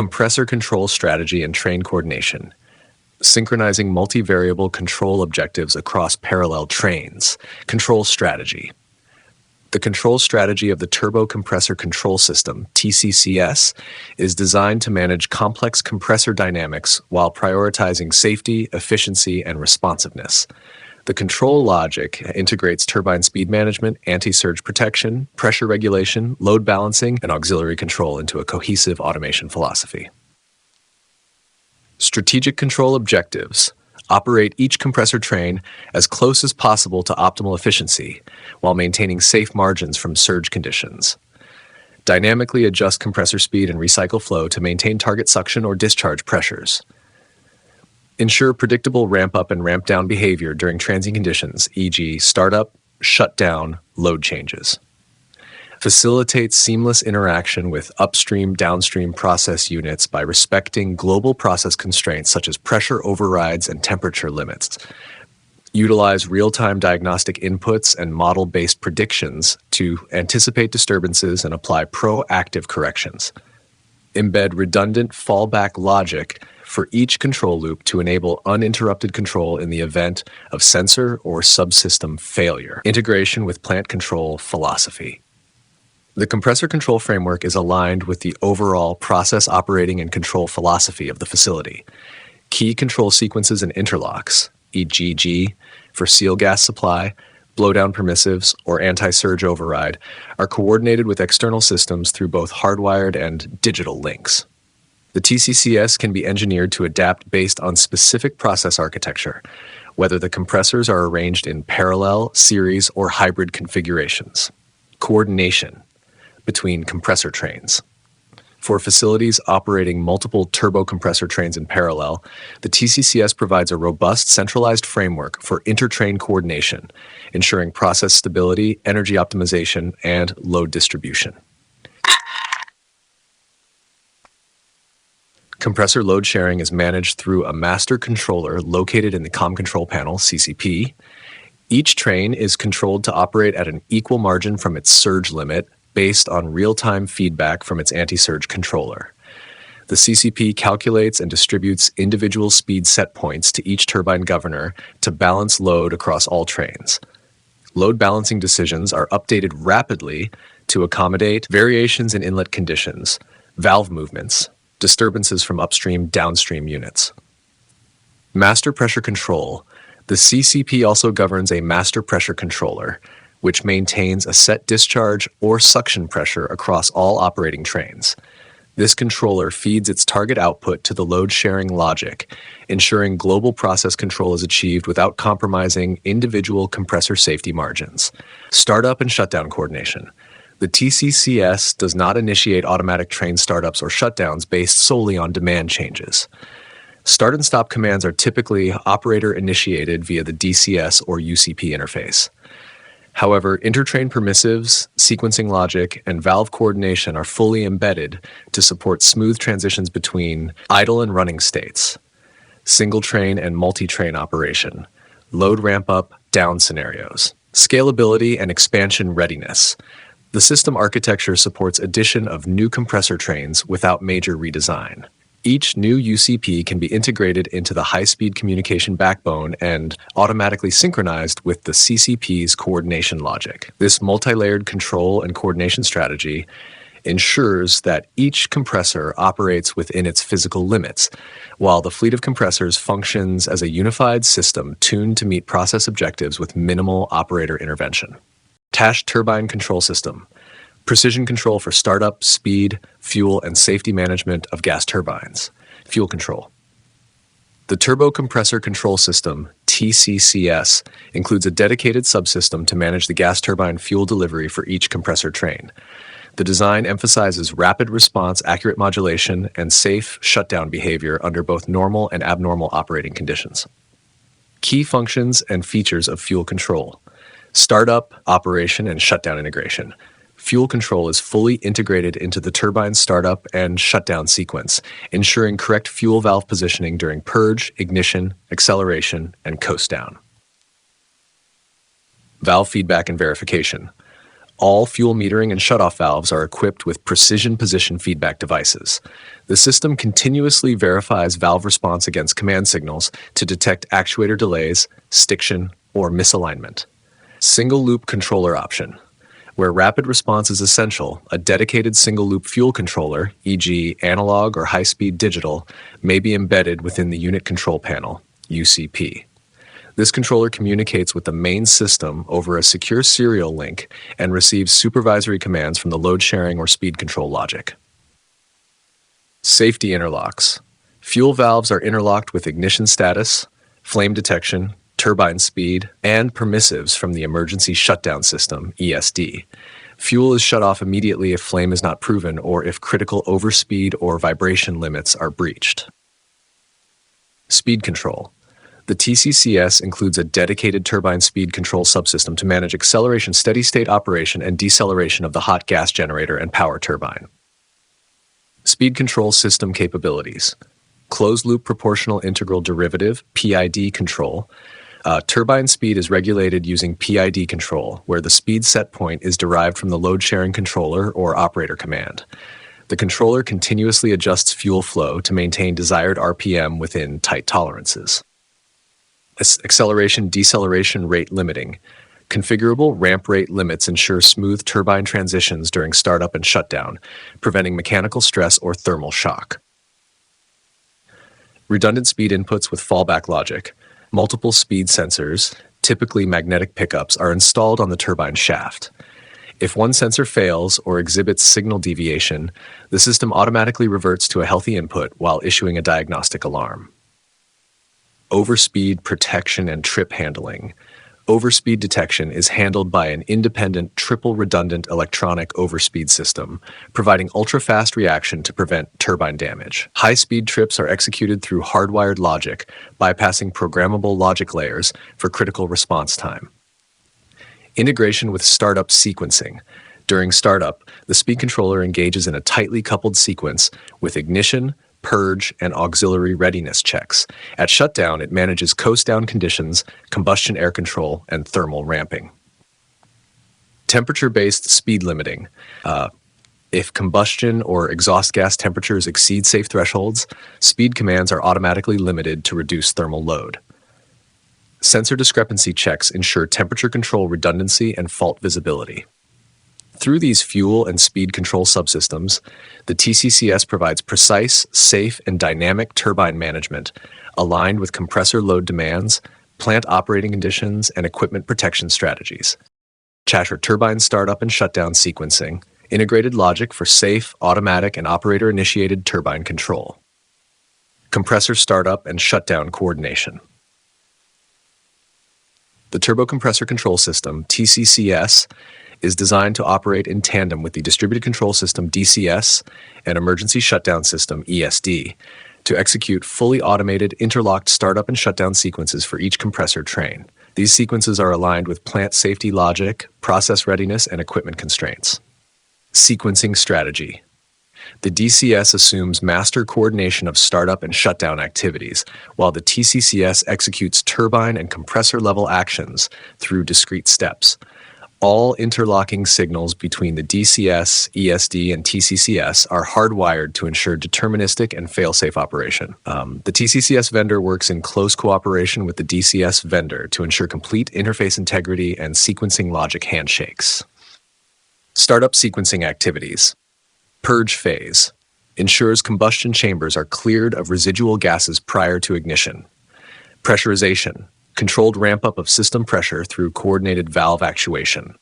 Compressor control strategy and train coordination. Synchronizing multivariable control objectives across parallel trains. Control strategy. The control strategy of the Turbo Compressor Control System TCCS is designed to manage complex compressor dynamics while prioritizing safety, efficiency, and responsiveness. The control logic integrates turbine speed management, anti-surge protection, pressure regulation, load balancing, and auxiliary control into a cohesive automation philosophy. Strategic control objectives. Operate each compressor train as close as possible to optimal efficiency while maintaining safe margins from surge conditions. Dynamically adjust compressor speed and recycle flow to maintain target suction or discharge pressures. Ensure predictable ramp-up and ramp-down behavior during transient conditions, e.g. startup, shutdown, load changes. Facilitate seamless interaction with upstream-downstream process units by respecting global process constraints such as pressure overrides and temperature limits. Utilize real-time diagnostic inputs and model-based predictions to anticipate disturbances and apply proactive corrections. Embed redundant fallback logic for each control loop to enable uninterrupted control in the event of sensor or subsystem failure. Integration with plant control philosophy. The compressor control framework is aligned with the overall process operating and control philosophy of the facility. Key control sequences and interlocks, e.g. for seal gas supply, blowdown permissives, or anti-surge override, are coordinated with external systems through both hardwired and digital links. The TCCS can be engineered to adapt based on specific process architecture, whether the compressors are arranged in parallel, series, or hybrid configurations. Coordination between compressor trains. For facilities operating multiple turbo compressor trains in parallel, the TCCS provides a robust centralized framework for intertrain coordination, ensuring process stability, energy optimization, and load distribution. Compressor load sharing is managed through a master controller located in the COM control panel, CCP. Each train is controlled to operate at an equal margin from its surge limit based on real-time feedback from its anti-surge controller. The CCP calculates and distributes individual speed set points to each turbine governor to balance load across all trains. Load balancing decisions are updated rapidly to accommodate variations in inlet conditions, valve movements, disturbances from upstream-downstream units. Master pressure control. The CCP also governs a master pressure controller, which maintains a set discharge or suction pressure across all operating trains. This controller feeds its target output to the load-sharing logic, ensuring global process control is achieved without compromising individual compressor safety margins. Startup and shutdown coordination. The TCCS does not initiate automatic train startups or shutdowns based solely on demand changes. Start and stop commands are typically operator-initiated via the DCS or UCP interface. However, intertrain permissives, sequencing logic, and valve coordination are fully embedded to support smooth transitions between idle and running states, single train and multi-train operation, load ramp-up, down scenarios, scalability and expansion readiness. The system architecture supports addition of new compressor trains without major redesign. Each new UCP can be integrated into the high-speed communication backbone and automatically synchronized with the CCP's coordination logic. This multi-layered control and coordination strategy ensures that each compressor operates within its physical limits, while the fleet of compressors functions as a unified system tuned to meet process objectives with minimal operator intervention. TASH Turbine Control System. Precision control for startup, speed, fuel, and safety management of gas turbines. Fuel control. The Turbo Compressor Control System TCCS includes a dedicated subsystem to manage the gas turbine fuel delivery for each compressor train. The design emphasizes rapid response, accurate modulation, and safe shutdown behavior under both normal and abnormal operating conditions. Key functions and features of fuel control. Startup, operation, and shutdown integration. Fuel control is fully integrated into the turbine startup and shutdown sequence, ensuring correct fuel valve positioning during purge, ignition, acceleration, and coast down. Valve feedback and verification. All fuel metering and shutoff valves are equipped with precision position feedback devices. The system continuously verifies valve response against command signals to detect actuator delays, stiction, or misalignment. Single loop controller option. Where rapid response is essential, a dedicated single-loop fuel controller, e.g. analog or high-speed digital, may be embedded within the unit control panel, UCP. This controller communicates with the main system over a secure serial link and receives supervisory commands from the load sharing or speed control logic. Safety interlocks. Fuel valves are interlocked with ignition status, flame detection, turbine speed, and permissives from the emergency shutdown system, ESD. Fuel is shut off immediately if flame is not proven or if critical overspeed or vibration limits are breached. Speed control. The TCCS includes a dedicated turbine speed control subsystem to manage acceleration, steady-state operation, and deceleration of the hot gas generator and power turbine. Speed control system capabilities. Closed-loop proportional integral derivative, PID control. Turbine speed is regulated using PID control, where the speed set point is derived from the load-sharing controller or operator command. The controller continuously adjusts fuel flow to maintain desired RPM within tight tolerances. Acceleration-deceleration rate limiting. Configurable ramp rate limits ensure smooth turbine transitions during startup and shutdown, preventing mechanical stress or thermal shock. Redundant speed inputs with fallback logic. Multiple speed sensors, typically magnetic pickups, are installed on the turbine shaft. If one sensor fails or exhibits signal deviation, the system automatically reverts to a healthy input while issuing a diagnostic alarm. Overspeed protection and trip handling. Overspeed detection is handled by an independent triple redundant electronic overspeed system, providing ultra-fast reaction to prevent turbine damage. High-speed trips are executed through hardwired logic, bypassing programmable logic layers for critical response time. Integration with startup sequencing. During startup, the speed controller engages in a tightly coupled sequence with ignition, purge, and auxiliary readiness checks. At shutdown, it manages coast-down conditions, combustion air control, and thermal ramping. Temperature-based speed limiting. If combustion or exhaust gas temperatures exceed safe thresholds, speed commands are automatically limited to reduce thermal load. Sensor discrepancy checks ensure temperature control redundancy and fault visibility. Through these fuel and speed control subsystems, the TCCS provides precise, safe, and dynamic turbine management aligned with compressor load demands, plant operating conditions, and equipment protection strategies. Turbine startup and shutdown sequencing, integrated logic for safe, automatic, and operator-initiated turbine control. Compressor startup and shutdown coordination. The Turbo Compressor Control System, TCCS, is designed to operate in tandem with the Distributed Control System DCS and Emergency Shutdown System ESD to execute fully automated interlocked startup and shutdown sequences for each compressor train. These sequences are aligned with plant safety logic, process readiness, and equipment constraints. Sequencing strategy. The DCS assumes master coordination of startup and shutdown activities, while the TCCS executes turbine and compressor level actions through discrete steps. All interlocking signals between the DCS, ESD, and TCCS are hardwired to ensure deterministic and fail-safe operation. The TCCS vendor works in close cooperation with the DCS vendor to ensure complete interface integrity and sequencing logic handshakes. Startup sequencing activities. Purge phase. Ensures combustion chambers are cleared of residual gases prior to ignition. Pressurization. Controlled ramp-up of system pressure through coordinated valve actuation.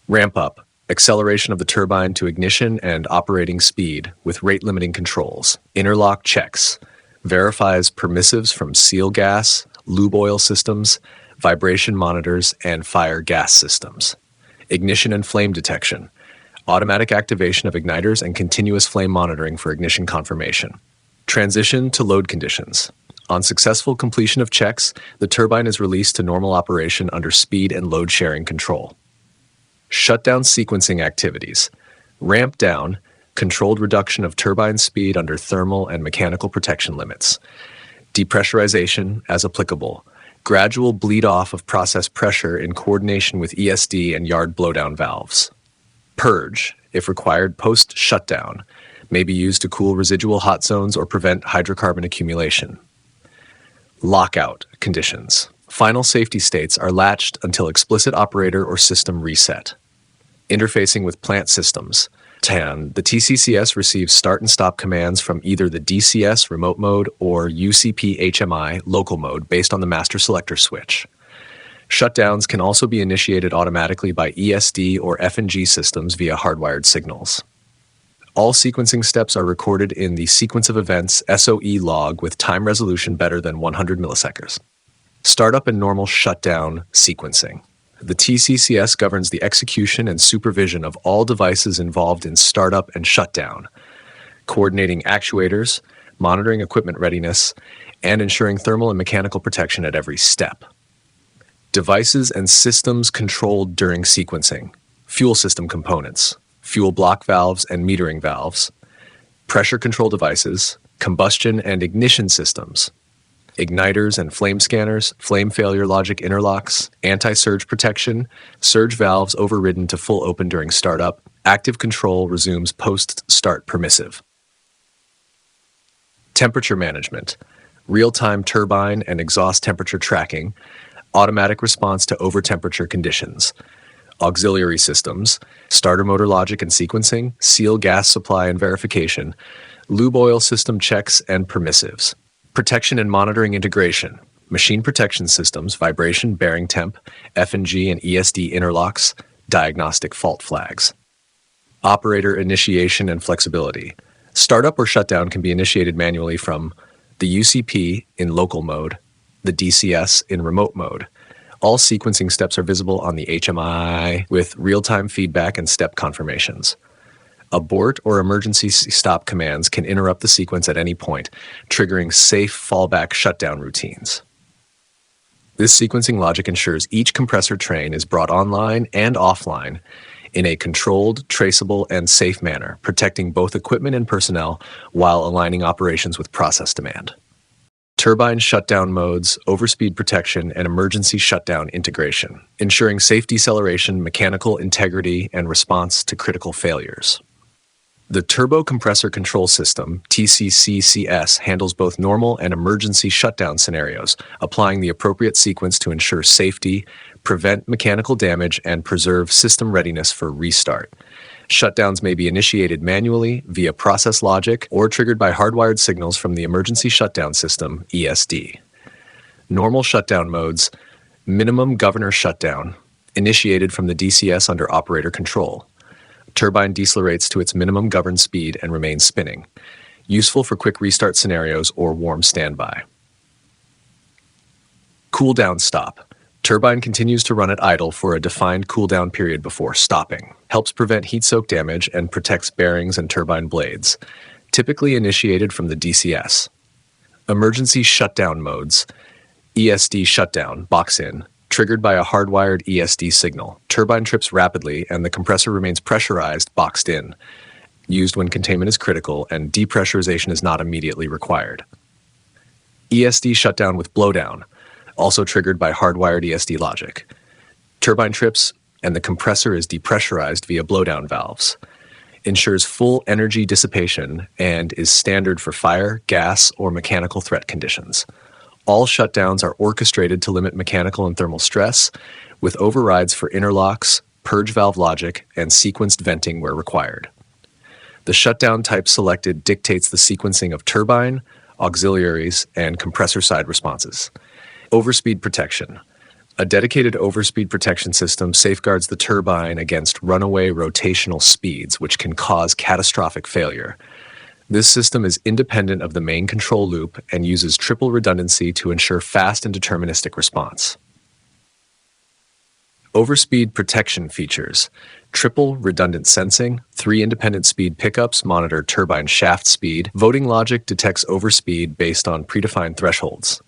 Ramp-up, acceleration of the turbine to ignition and operating speed with rate-limiting controls. Interlock checks, verifies permissives from seal gas, lube oil systems, vibration monitors, and fire gas systems. Ignition and flame detection, automatic activation of igniters and continuous flame monitoring for ignition confirmation. Transition to load conditions. On successful completion of checks, the turbine is released to normal operation under speed and load sharing control. Shutdown sequencing activities. Ramp down, controlled reduction of turbine speed under thermal and mechanical protection limits. Depressurization, as applicable. Gradual bleed off of process pressure in coordination with ESD and yard blowdown valves. Purge, if required post-shutdown, may be used to cool residual hot zones or prevent hydrocarbon accumulation. Lockout conditions. Final safety states are latched until explicit operator or system reset. Interfacing with plant systems. TAN, the TCCS receives start and stop commands from either the DCS remote mode or UCP HMI local mode based on the master selector switch. Shutdowns can also be initiated automatically by ESD or F&G systems via hardwired signals. All sequencing steps are recorded in the sequence of events SOE log with time resolution better than 100 milliseconds. Startup and normal shutdown sequencing. The TCCS governs the execution and supervision of all devices involved in startup and shutdown, coordinating actuators, monitoring equipment readiness, and ensuring thermal and mechanical protection at every step. Devices and systems controlled during sequencing. Fuel system components, fuel block valves and metering valves, pressure control devices, combustion and ignition systems, igniters and flame scanners, flame failure logic interlocks, anti-surge protection, surge valves overridden to full open during startup, active control resumes post-start permissive. Temperature management, real-time turbine and exhaust temperature tracking, automatic response to over-temperature conditions, auxiliary systems, starter motor logic and sequencing, seal gas supply and verification, lube oil system checks and permissives. Protection and monitoring integration, machine protection systems, vibration, bearing temp, F&G and ESD interlocks, diagnostic fault flags. Operator initiation and flexibility. Startup or shutdown can be initiated manually from the UCP in local mode, the DCS in remote mode. All sequencing steps are visible on the HMI with real-time feedback and step confirmations. Abort or emergency stop commands can interrupt the sequence at any point, triggering safe fallback shutdown routines. This sequencing logic ensures each compressor train is brought online and offline in a controlled, traceable, and safe manner, protecting both equipment and personnel while aligning operations with process demand. Turbine shutdown modes, overspeed protection, and emergency shutdown integration, ensuring safe deceleration, mechanical integrity, and response to critical failures. The Turbo Compressor Control System TCCS handles both normal and emergency shutdown scenarios, applying the appropriate sequence to ensure safety, prevent mechanical damage, and preserve system readiness for restart. Shutdowns may be initiated manually via process logic or triggered by hardwired signals from the Emergency Shutdown System, ESD. Normal shutdown modes, minimum governor shutdown, initiated from the DCS under operator control. Turbine decelerates to its minimum governed speed and remains spinning. Useful for quick restart scenarios or warm standby. Cool down stop. Turbine continues to run at idle for a defined cool down period before stopping. Helps prevent heat soak damage and protects bearings and turbine blades. Typically initiated from the DCS. Emergency shutdown modes. ESD shutdown, box in. Triggered by a hardwired ESD signal. Turbine trips rapidly and the compressor remains pressurized, boxed in. Used when containment is critical and depressurization is not immediately required. ESD shutdown with blowdown, also triggered by hardwired ESD logic. Turbine trips and the compressor is depressurized via blowdown valves. Ensures full energy dissipation and is standard for fire, gas, or mechanical threat conditions. All shutdowns are orchestrated to limit mechanical and thermal stress, with overrides for interlocks, purge valve logic, and sequenced venting where required. The shutdown type selected dictates the sequencing of turbine, auxiliaries, and compressor side responses. Overspeed protection. A dedicated overspeed protection system safeguards the turbine against runaway rotational speeds, which can cause catastrophic failure. This system is independent of the main control loop and uses triple redundancy to ensure fast and deterministic response. Overspeed protection features. Triple redundant sensing, 3 independent speed pickups monitor turbine shaft speed. Voting logic detects overspeed based on predefined thresholds.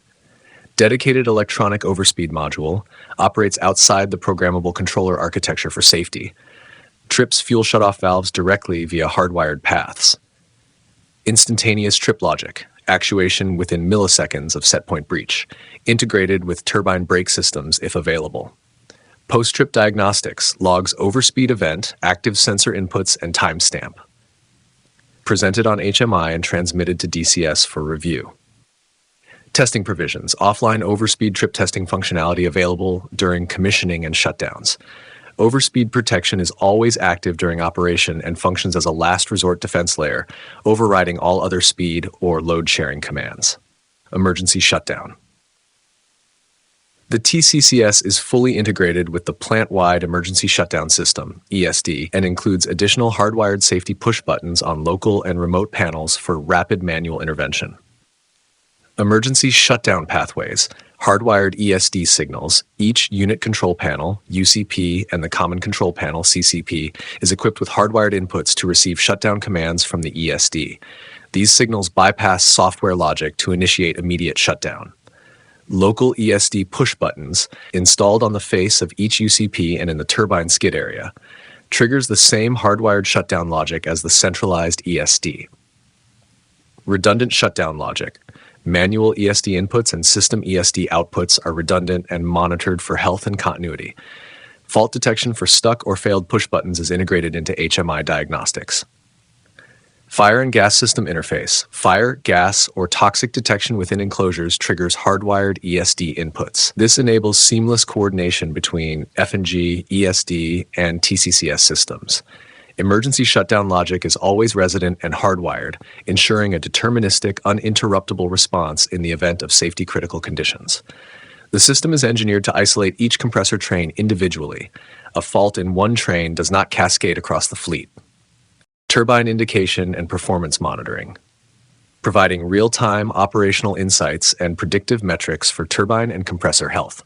Dedicated electronic overspeed module operates outside the programmable controller architecture for safety. Trips fuel shutoff valves directly via hardwired paths. Instantaneous trip logic actuation within milliseconds of setpoint breach, integrated with turbine brake systems if available. Post-trip diagnostics logs overspeed event, active sensor inputs, and timestamp. Presented on HMI and transmitted to DCS for review. Testing provisions, offline overspeed trip testing functionality available during commissioning and shutdowns. Overspeed protection is always active during operation and functions as a last resort defense layer, overriding all other speed or load sharing commands. Emergency shutdown. The TCCS is fully integrated with the plant-wide emergency shutdown system, ESD, and includes additional hardwired safety push buttons on local and remote panels for rapid manual intervention. Emergency shutdown pathways, hardwired ESD signals. Each unit control panel, UCP, and the common control panel, CCP, is equipped with hardwired inputs to receive shutdown commands from the ESD. These signals bypass software logic to initiate immediate shutdown. Local ESD push buttons, installed on the face of each UCP and in the turbine skid area, triggers the same hardwired shutdown logic as the centralized ESD. Redundant shutdown logic. Manual ESD inputs and system ESD outputs are redundant and monitored for health and continuity. Fault detection for stuck or failed push buttons is integrated into HMI diagnostics. Fire and gas system interface. Fire, gas, or toxic detection within enclosures triggers hardwired ESD inputs. This enables seamless coordination between F&G, ESD, and TCCS systems. Emergency shutdown logic is always resident and hardwired, ensuring a deterministic, uninterruptible response in the event of safety-critical conditions. The system is engineered to isolate each compressor train individually. A fault in one train does not cascade across the fleet. Turbine indication and performance monitoring, providing real-time operational insights and predictive metrics for turbine and compressor health.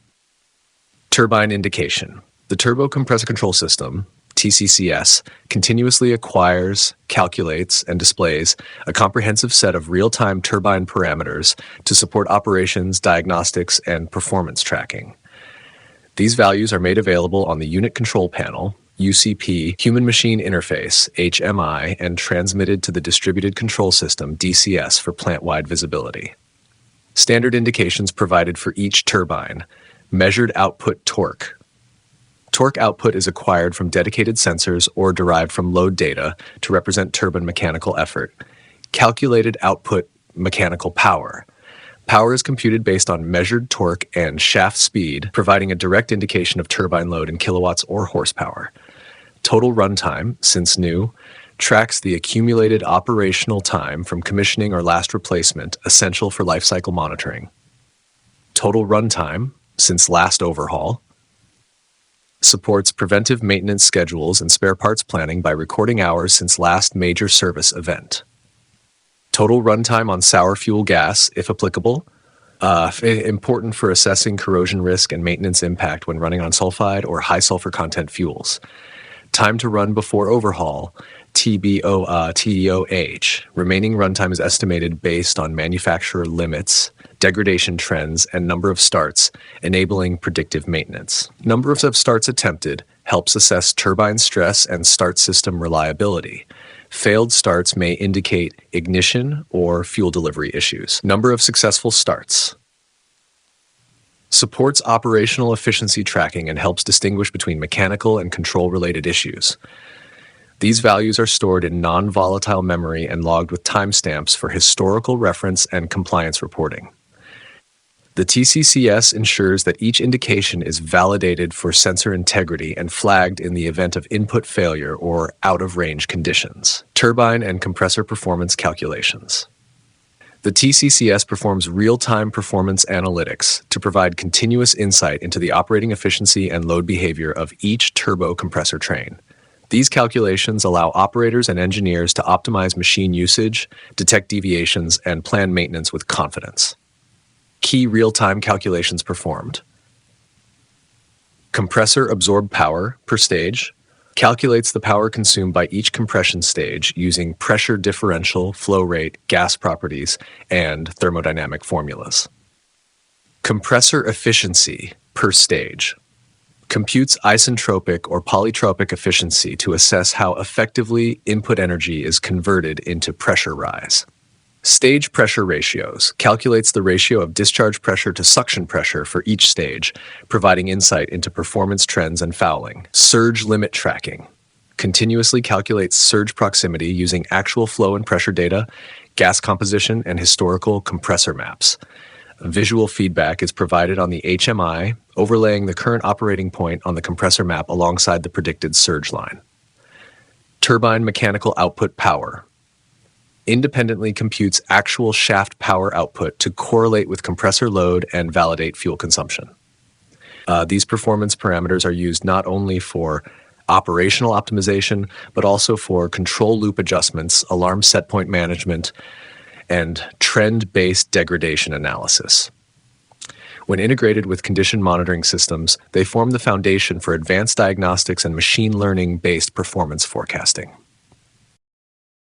Turbine indication. The Turbo Compressor Control System, TCCS, continuously acquires, calculates, and displays a comprehensive set of real-time turbine parameters to support operations, diagnostics, and performance tracking. These values are made available on the unit control panel, UCP, human-machine interface, HMI, and transmitted to the distributed control system, DCS, for plant-wide visibility. Standard indications provided for each turbine. Measured output torque. Torque output is acquired from dedicated sensors or derived from load data to represent turbine mechanical effort. Calculated output mechanical power. Power is computed based on measured torque and shaft speed, providing a direct indication of turbine load in kilowatts or horsepower. Total runtime, since new, tracks the accumulated operational time from commissioning or last replacement, essential for life cycle monitoring. Total runtime, since last overhaul, supports preventive maintenance schedules and spare parts planning by recording hours since last major service event. Total runtime on sour fuel gas, if applicable, important for assessing corrosion risk and maintenance impact when running on sulfide or high sulfur content fuels. Time to run before overhaul, TEOH. Remaining runtime is estimated based on manufacturer limits, degradation trends, and number of starts, enabling predictive maintenance. Number of starts attempted helps assess turbine stress and start system reliability. Failed starts may indicate ignition or fuel delivery issues. Number of successful starts. Supports operational efficiency tracking and helps distinguish between mechanical and control-related issues. These values are stored in non-volatile memory and logged with timestamps for historical reference and compliance reporting. The TCCS ensures that each indication is validated for sensor integrity and flagged in the event of input failure or out-of-range conditions. Turbine and compressor performance calculations. The TCCS performs real-time performance analytics to provide continuous insight into the operating efficiency and load behavior of each turbo compressor train. These calculations allow operators and engineers to optimize machine usage, detect deviations, and plan maintenance with confidence. Key real-time calculations performed. Compressor absorbed power per stage calculates the power consumed by each compression stage using pressure differential, flow rate, gas properties, and thermodynamic formulas. Compressor efficiency per stage computes isentropic or polytropic efficiency to assess how effectively input energy is converted into pressure rise. Stage pressure ratios calculates the ratio of discharge pressure to suction pressure for each stage, providing insight into performance trends and fouling. Surge limit tracking continuously calculates surge proximity using actual flow and pressure data, gas composition, and historical compressor maps. Visual feedback is provided on the HMI, overlaying the current operating point on the compressor map alongside the predicted surge line. Turbine mechanical output power independently computes actual shaft power output to correlate with compressor load and validate fuel consumption. These performance parameters are used not only for operational optimization, but also for control loop adjustments, alarm set point management, and trend-based degradation analysis. When integrated with condition monitoring systems, they form the foundation for advanced diagnostics and machine learning-based performance forecasting.